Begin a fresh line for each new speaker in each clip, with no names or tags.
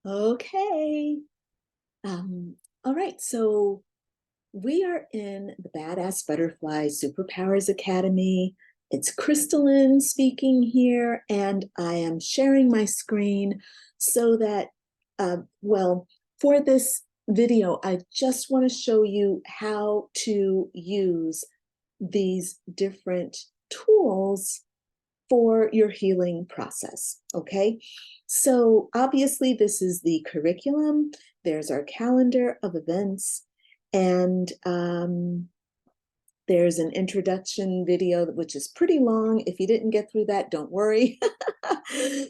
Okay. All right, so we are in the Badass Butterfly Superpowers Academy. It's Crystalline speaking here, and I am sharing my screen so that, well, for this video, I just want to show you how to use these different tools for your healing process, okay? So obviously this is the curriculum. There's our calendar of events, and there's an introduction video, which is pretty long. If you didn't get through that, don't worry.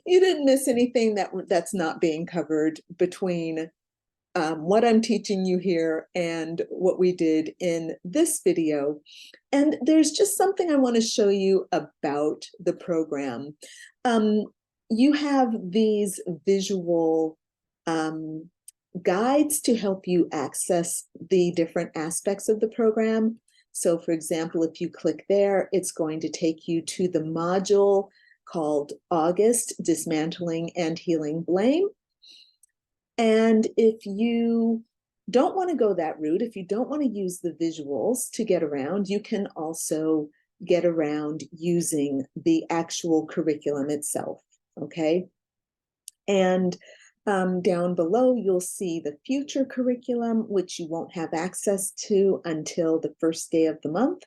You didn't miss anything that's not being covered between what I'm teaching you here and what we did in this video. And there's just something I want to show you about the program. Um, you have these visual guides to help you access the different aspects of the program. So for example, if you click there, it's going to take you to the module called August, Dismantling and Healing Blame. And if you don't want to go that route, if you don't want to use the visuals to get around, you can also get around using the actual curriculum itself, okay? And down below, you'll see the future curriculum, which you won't have access to until the first day of the month.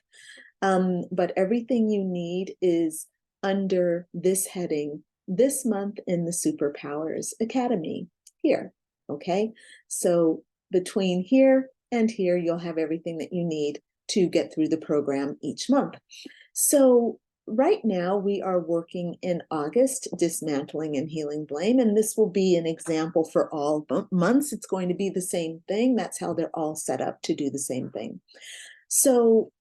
But everything you need is under this heading, this month in the Superpowers Academy here. Okay, so between here and here, you'll have everything that you need to get through the program each month. So right now we are working in August, Dismantling and Healing Blame, and this will be an example for all months. It's going to be the same thing. That's how they're all set up to do the same thing. So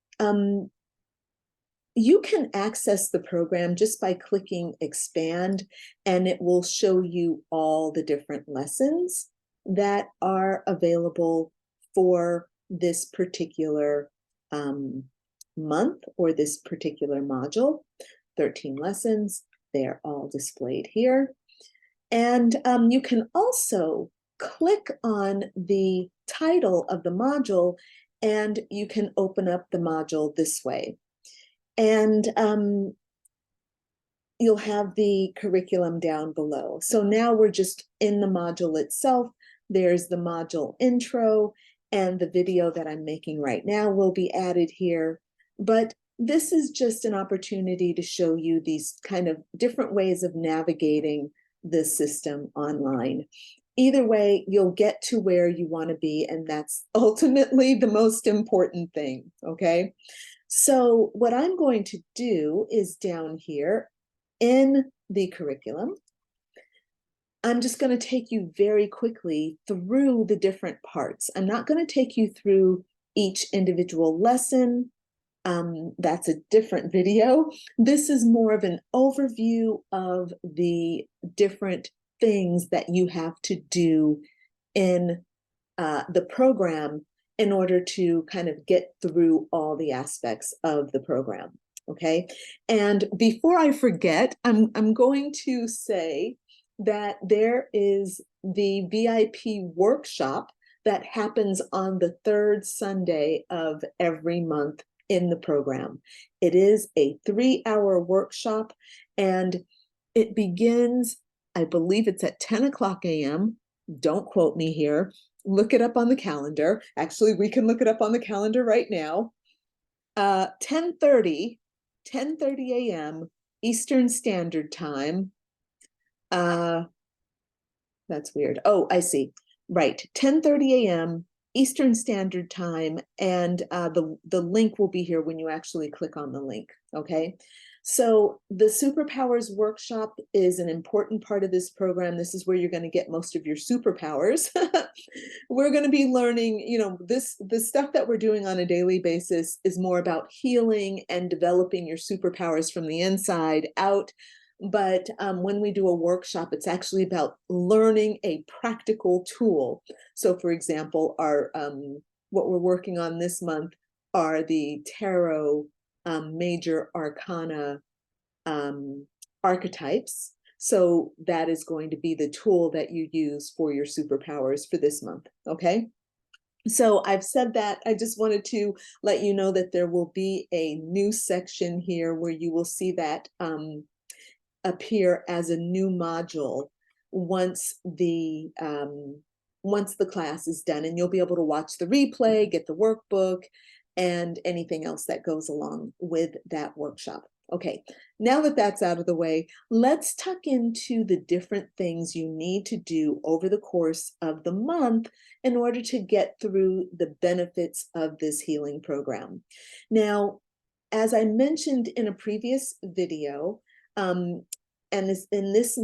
you can access the program just by clicking expand, and it will show you all the different lessons that are available for this particular month or this particular module. 13 lessons, they're all displayed here. And you can also click on the title of the module, and you can open up the module this way. And you'll have the curriculum down below. So now we're just in the module itself. There's the module intro, and the video that I'm making right now will be added here. But this is just an opportunity to show you these kind of different ways of navigating the system online. Either way, you'll get to where you want to be, and that's ultimately the most important thing, okay? So what I'm going to do is down here in the curriculum, I'm just going to take you very quickly through the different parts. I'm not going to take you through each individual lesson. That's a different video. This is more of an overview of the different things that you have to do in the program in order to kind of get through all the aspects of the program, okay? And before I forget, I'm going to say that there is the VIP workshop that happens on the third Sunday of every month in the program. It is a 3-hour workshop, and it begins, I believe it's at 10 o'clock a.m. Don't quote me here. Look it up on the calendar. Actually, we can look it up on the calendar right now. 10:30 a.m. Eastern Standard Time. That's weird. Oh, I see. Right, 10:30 a.m. Eastern Standard Time, and the link will be here when you actually click on the link, okay? So the Superpowers Workshop is an important part of this program. This is where you're going to get most of your superpowers. We're going to be learning, you know, the stuff that we're doing on a daily basis is more about healing and developing your superpowers from the inside out. But when we do a workshop, it's actually about learning a practical tool. So for example, our what we're working on this month are the tarot major arcana archetypes. So that is going to be the tool that you use for your superpowers for this month, okay? So I've said that. I just wanted to let you know that there will be a new section here where you will see that appear as a new module once the class is done, and you'll be able to watch the replay, get the workbook, and anything else that goes along with that workshop. Okay, now that that's out of the way, let's tuck into the different things you need to do over the course of the month in order to get through the benefits of this healing program. Now, as I mentioned in a previous video, and in this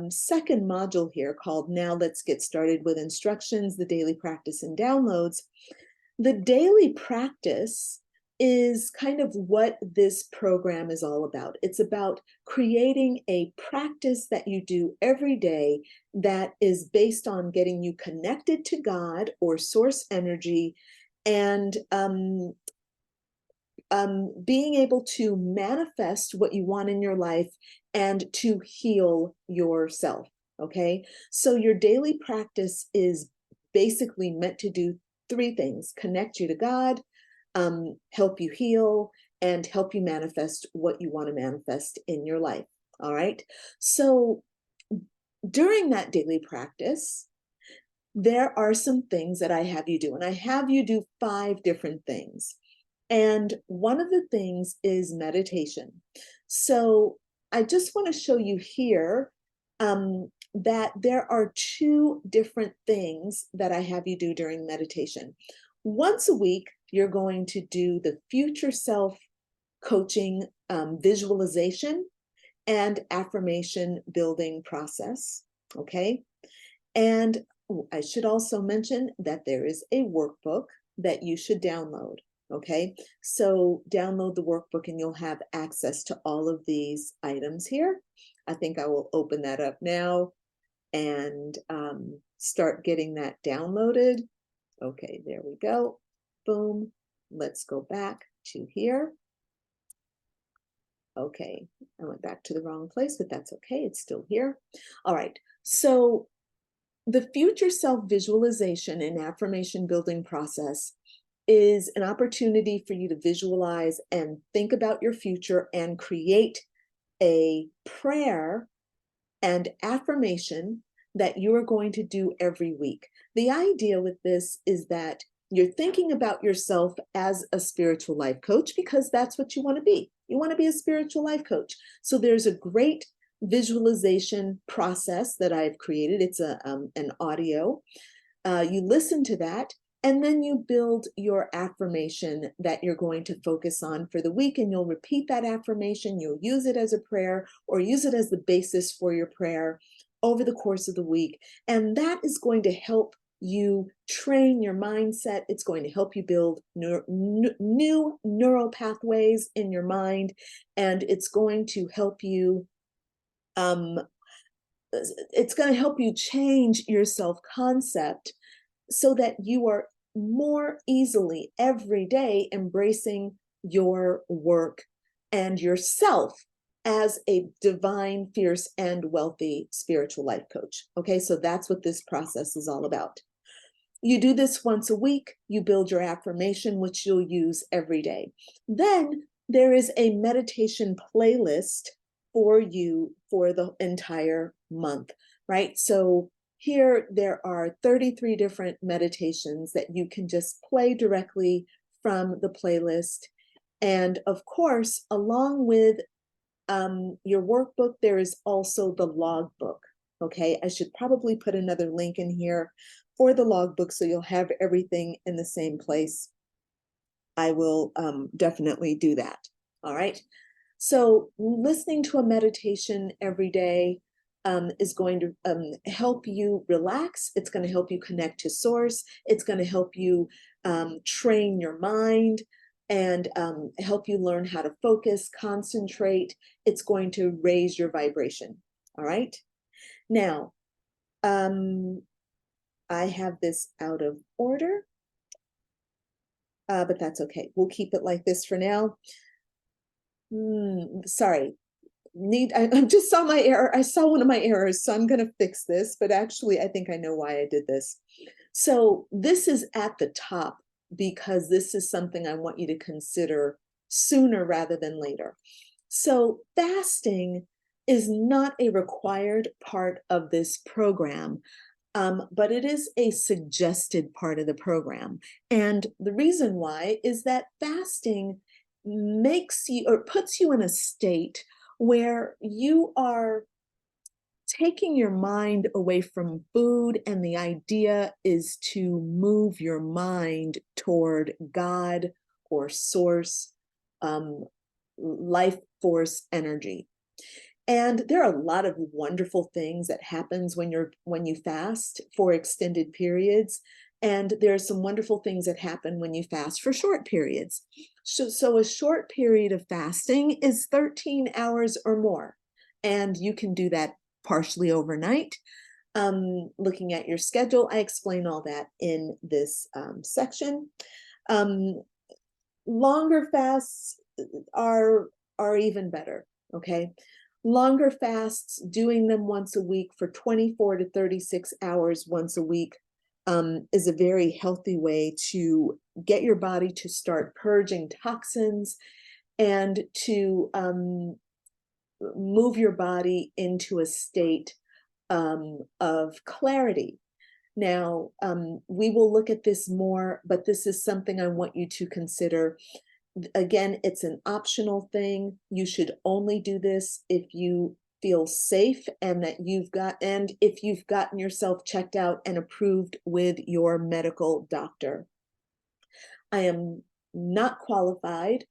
second module here called Now Let's Get Started with Instructions, the Daily Practice and Downloads, the daily practice is kind of what this program is all about. It's about creating a practice that you do every day that is based on getting you connected to God or source energy, and being able to manifest what you want in your life and to heal yourself, okay? So your daily practice is basically meant to do three things: connect you to God, help you heal, and help you manifest what you want to manifest in your life, all right? So during that daily practice, there are some things that I have you do, and I have you do 5 different things. And one of the things is meditation. So I just want to show you here that there are 2 different things that I have you do during meditation. Once a week, you're going to do the future self coaching visualization and affirmation building process, okay? And I should also mention that there is a workbook that you should download. Okay, so download the workbook and you'll have access to all of these items here. I think I will open that up now and start getting that downloaded. Okay, there we go. Boom. Let's go back to here. Okay, I went back to the wrong place, but that's okay. It's still here. All right, so the future self visualization and affirmation building process is an opportunity for you to visualize and think about your future and create a prayer and affirmation that you are going to do every week. The idea with this is that you're thinking about yourself as a spiritual life coach, because that's what you want to be. You want to be a spiritual life coach. So there's a great visualization process that I've created. It's an audio. You listen to that, and then you build your affirmation that you're going to focus on for the week, and you'll repeat that affirmation. You'll use it as a prayer or use it as the basis for your prayer over the course of the week. And that is going to help you train your mindset. It's going to help you build new neural pathways in your mind, and it's going to help you change your self-concept so that you are more easily every day embracing your work and yourself as a divine, fierce, and wealthy spiritual life coach. Okay, so that's what this process is all about. You do this once a week, you build your affirmation, which you'll use every day. Then there is a meditation playlist for you for the entire month, right? So here there are 33 different meditations that you can just play directly from the playlist. And of course, along with your workbook, there is also the logbook. Okay, I should probably put another link in here for the logbook so you'll have everything in the same place. I will definitely do that. All right. So listening to a meditation every day is going to help you relax. It's going to help you connect to source. It's going to help you train your mind and help you learn how to focus, concentrate. It's going to raise your vibration. All right. Now, I have this out of order, but that's okay. We'll keep it like this for now. Sorry. I just saw my error. I saw one of my errors, so I'm going to fix this, but actually I think I know why I did this. So this is at the top because this is something I want you to consider sooner rather than later. So fasting is not a required part of this program, but it is a suggested part of the program. And the reason why is that fasting makes you or puts you in a state where you are taking your mind away from food, and the idea is to move your mind toward God or source, life force energy. And there are a lot of wonderful things that happens when you fast for extended periods. And there are some wonderful things that happen when you fast for short periods. So a short period of fasting is 13 hours or more. And you can do that partially overnight. Looking at your schedule, I explain all that in this section. Longer fasts are even better, okay? Longer fasts, doing them once a week for 24 to 36 hours once a week is a very healthy way to get your body to start purging toxins and to move your body into a state of clarity. Now, we will look at this more, but this is something I want you to consider. Again, it's an optional thing. You should only do this if you feel safe and if you've gotten yourself checked out and approved with your medical doctor. I am not qualified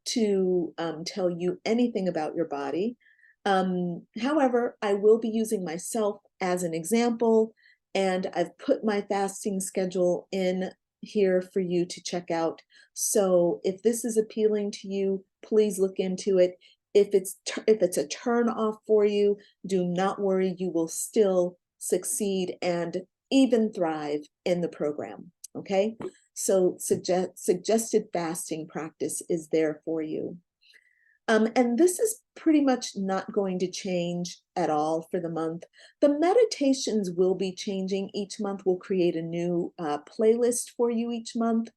to tell you anything about your body. However, I will be using myself as an example, and I've put my fasting schedule in here for you to check out. So if this is appealing to you, please look into it. If it's a turn off for you, do not worry, you will still succeed and even thrive in the program, okay? So suggested fasting practice is there for you. And this is pretty much not going to change at all for the month. The meditations will be changing each month. We'll create a new playlist for you each month.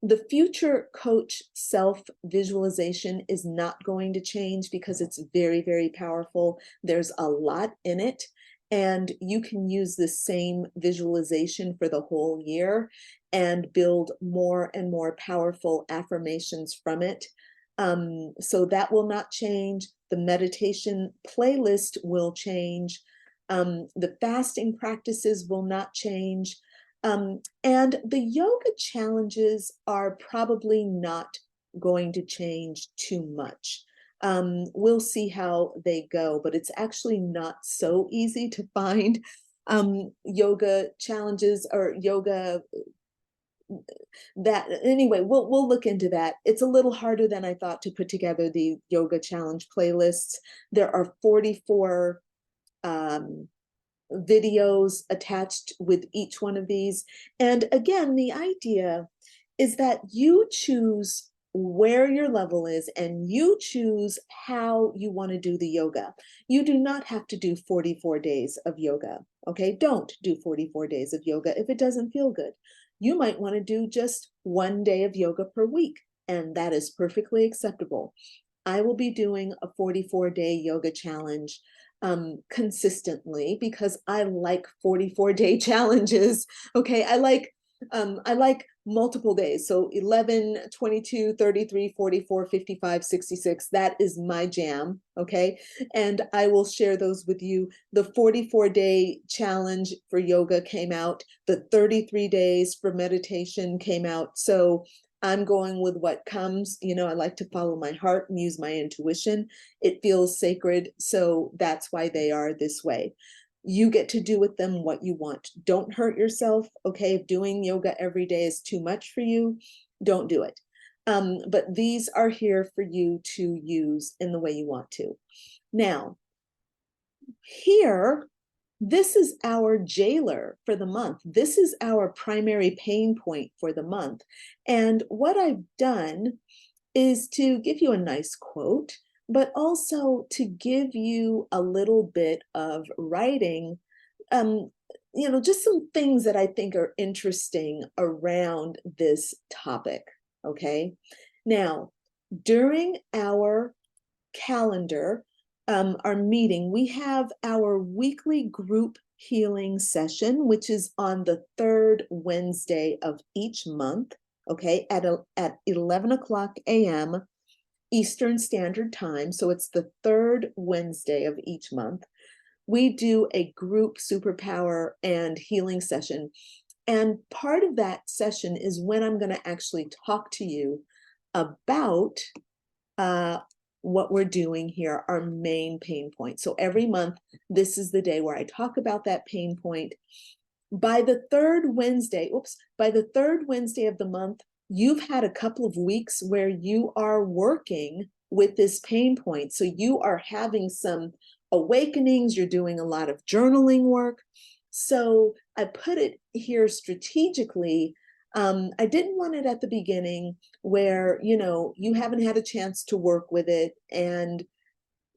The future coach self-visualization is not going to change because it's very, very powerful. There's a lot in it, and you can use the same visualization for the whole year and build more and more powerful affirmations from it. So that will not change. The meditation playlist will change. The fasting practices will not change. And the yoga challenges are probably not going to change too much. We'll see how they go, but it's actually not so easy to find yoga challenges or yoga that anyway, we'll look into that. It's a little harder than I thought to put together the yoga challenge playlists. There are 44 videos attached with each one of these. And again, the idea is that you choose where your level is and you choose how you want to do the yoga. You do not have to do 44 days of yoga, okay? Don't do 44 days of yoga if it doesn't feel good. You might want to do just 1 day of yoga per week, and that is perfectly acceptable. I will be doing a 44-day yoga challenge consistently because I like 44-day challenges. Okay, I like multiple days. So 11, 22, 33, 44, 55, 66. That is my jam. Okay. And I will share those with you. The 44-day challenge for yoga came out. The 33 days for meditation came out. So I'm going with what comes. You know, I like to follow my heart and use my intuition. It feels sacred. So that's why they are this way. You get to do with them what you want. Don't hurt yourself, okay? If doing yoga every day is too much for you, don't do it. But these are here for you to use in the way you want to. Now, here, this is our jailer for the month. This is our primary pain point for the month. And what I've done is to give you a nice quote. but also to give you a little bit of writing, just some things that I think are interesting around this topic, okay? Now, during our calendar, our meeting, we have our weekly group healing session, which is on the third Wednesday of each month, okay, at 11 o'clock a.m. Eastern Standard Time. So it's the third Wednesday of each month. We do a group superpower and healing session. And part of that session is when I'm going to actually talk to you about what we're doing here, our main pain point. So every month, this is the day where I talk about that pain point. By the third Wednesday of the month, you've had a couple of weeks where you are working with this pain point. So you are having some awakenings, you're doing a lot of journaling work. So I put it here strategically. I didn't want it at the beginning where, you haven't had a chance to work with it, and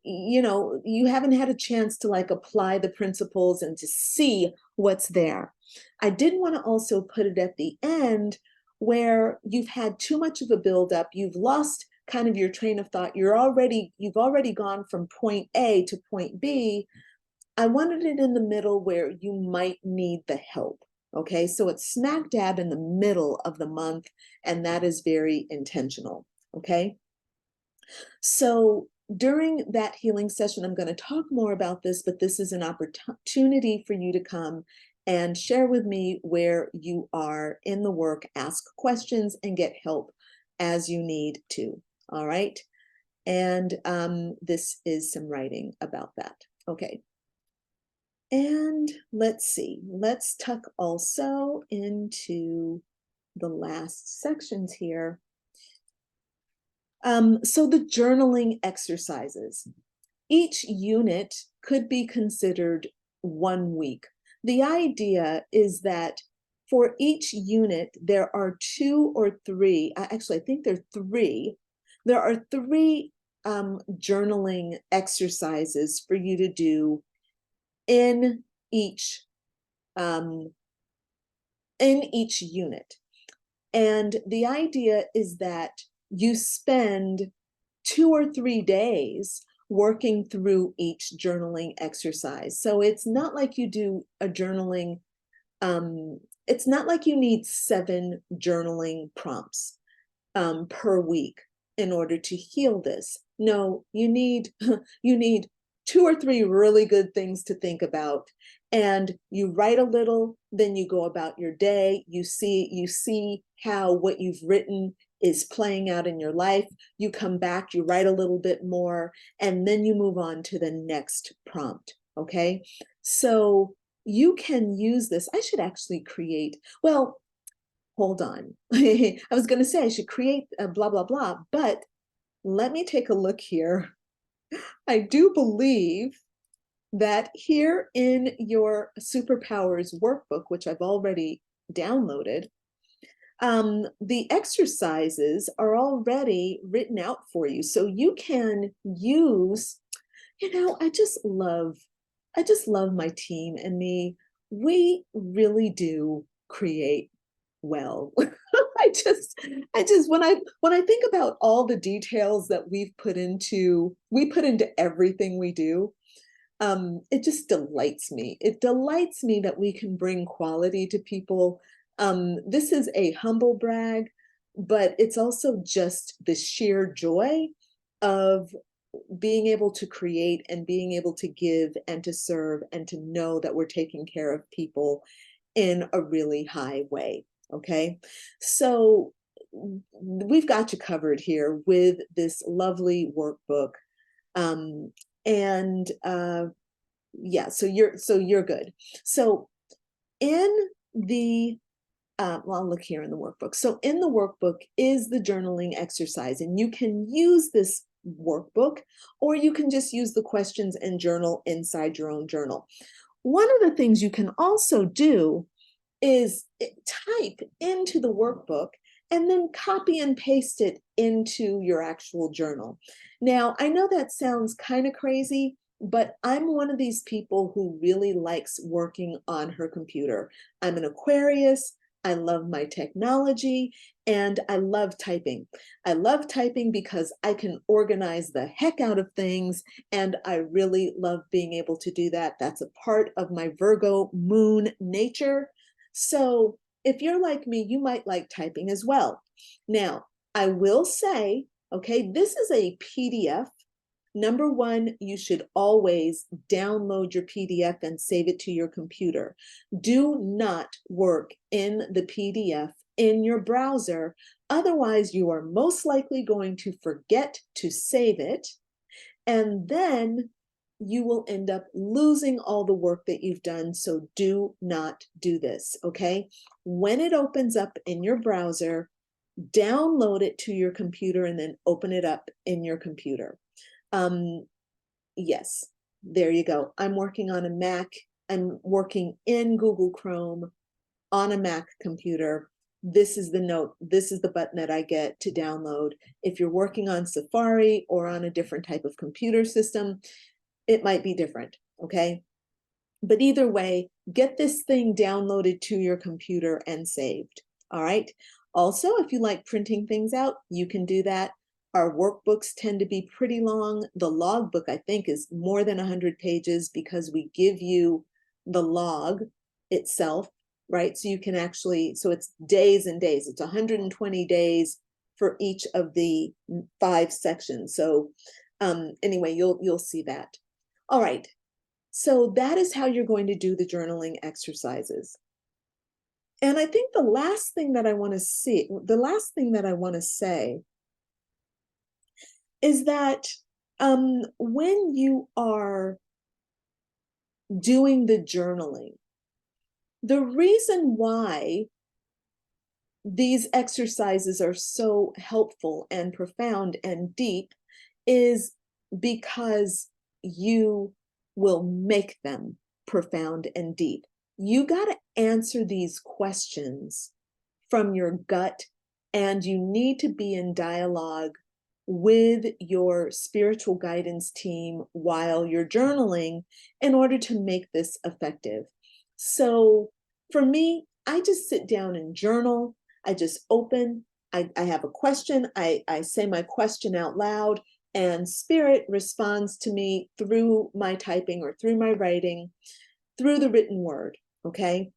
you haven't had a chance to like apply the principles and to see what's there. I didn't want to also put it at the end where you've had too much of a buildup, you've lost kind of your train of thought, you've already gone from point A to point B. I wanted it in the middle where you might need the help. Okay, so it's smack dab in the middle of the month, and that is very intentional. Okay, so during that healing session, I'm going to talk more about this, but this is an opportunity for you to come and share with me where you are in the work, ask questions, and get help as you need to. All right. And this is some writing about that. Okay. And let's see, let's tuck also into the last sections here. So the journaling exercises. Each unit could be considered 1 week. The idea is that for each unit, there are 2 or 3, actually, I think there are 3. There are 3 journaling exercises for you to do in each unit. And the idea is that you spend 2 or 3 days working through each journaling exercise. So it's not like you do a journaling, it's not like you need 7 journaling prompts per week in order to heal this. No, you need 2 or 3 really good things to think about, and you write a little, then you go about your day, you see how what you've written is playing out in your life, you come back, you write a little bit more, and then you move on to the next prompt. Okay, so you can use this. I should actually create, well, hold on. I was going to say I should create a blah, blah, blah, but let me take a look here. I do believe that here in your Superpowers workbook, which I've already downloaded, the exercises are already written out for you. So you can use, I just love my team and me. We really do create well. I just when I think about all the details that we put into everything we do, it just delights me. It delights me that we can bring quality to people. This is a humble brag, but it's also just the sheer joy of being able to create and being able to give and to serve and to know that we're taking care of people in a really high way. Okay, so we've got you covered here with this lovely workbook. And yeah, so you're good. So in the well, I'll look here in the workbook. So in the workbook is the journaling exercise, and you can use this workbook, or you can just use the questions and journal inside your own journal. One of the things you can also do is type into the workbook and then copy and paste it into your actual journal. Now, I know that sounds kind of crazy, but I'm one of these people who really likes working on her computer. I'm an Aquarius. I love my technology and I love typing. I love typing because I can organize the heck out of things, and I really love being able to do that. That's a part of my Virgo moon nature. So if you're like me, you might like typing as well. Now, I will say, okay, this is a PDF. Number one, you should always download your PDF and save it to your computer. Do not work in the PDF in your browser. Otherwise, you are most likely going to forget to save it. And then you will end up losing all the work that you've done. So do not do this, okay? When it opens up in your browser, download it to your computer and then open it up in your computer. Yes, there you go. I'm working on a Mac. I'm working in Google Chrome on a Mac computer. This is the note. This is the button that I get to download. If you're working on Safari or on a different type of computer system, it might be different, okay? But either way, get this thing downloaded to your computer and saved, all right? Also, if you like printing things out, you can do that. Our workbooks tend to be pretty long. The logbook, I think, is more than 100 pages because we give you the log itself, right? So you can actually, so it's days and days. It's 120 days for each of the 5 sections. So anyway, you'll see that. All right, so that is how you're going to do the journaling exercises. And I think the last thing that I want to say is that when you are doing the journaling, the reason why these exercises are so helpful and profound and deep is because you will make them profound and deep. You got to answer these questions from your gut, and you need to be in dialogue with your spiritual guidance team while you're journaling in order to make this effective. So for me, I just sit down and journal. I just open. I have a question. I say my question out loud, and spirit responds to me through my typing or through my writing, through the written word, okay?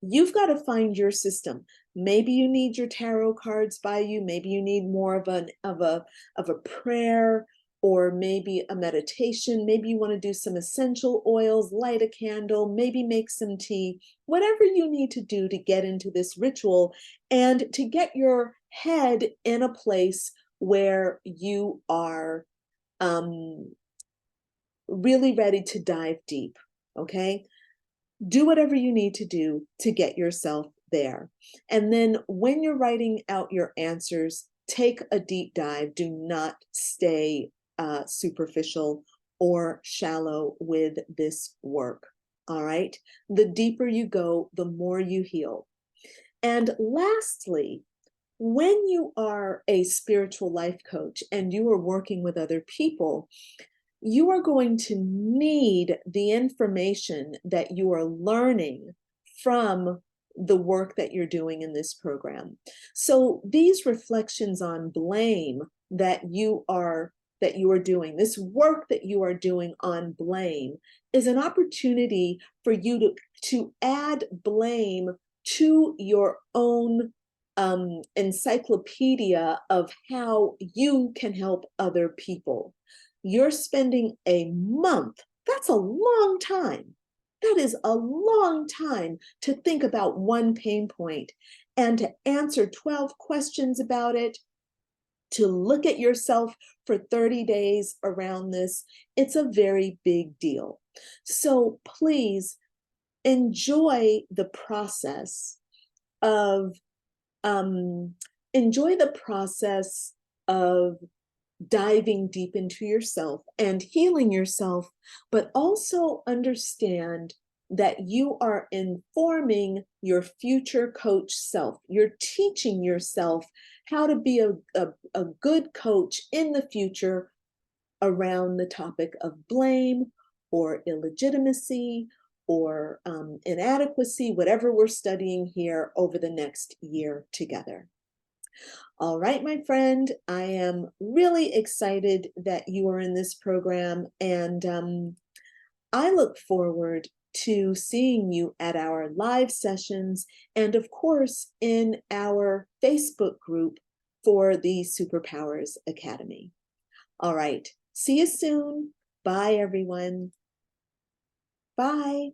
You've got to find your system. Maybe you need your tarot cards by you. Maybe you need more of a prayer, or maybe a meditation. Maybe you want to do some essential oils, light a candle, maybe make some tea, whatever you need to do to get into this ritual and to get your head in a place where you are really ready to dive deep, okay? Do whatever you need to do to get yourself there. And then when you're writing out your answers, take a deep dive. Do not stay superficial or shallow with this work, all right? The deeper you go, the more you heal. And lastly, when you are a spiritual life coach and you are working with other people, you are going to need the information that you are learning from the work that you're doing in this program. So these reflections on blame that you are doing, this work that you are doing on blame, is an opportunity for you to add blame to your own encyclopedia of how you can help other people. You're spending a month. That's a long time. That is a long time to think about one pain point and to answer 12 questions about it, to look at yourself for 30 days around this. It's a very big deal. So please enjoy the process of diving deep into yourself and healing yourself, but also understand that you are informing your future coach self. You're teaching yourself how to be a good coach in the future around the topic of blame or illegitimacy or inadequacy, whatever we're studying here over the next year together. All right, my friend, I am really excited that you are in this program, and I look forward to seeing you at our live sessions and, of course, in our Facebook group for the Superpowers Academy. All right, see you soon. Bye, everyone. Bye.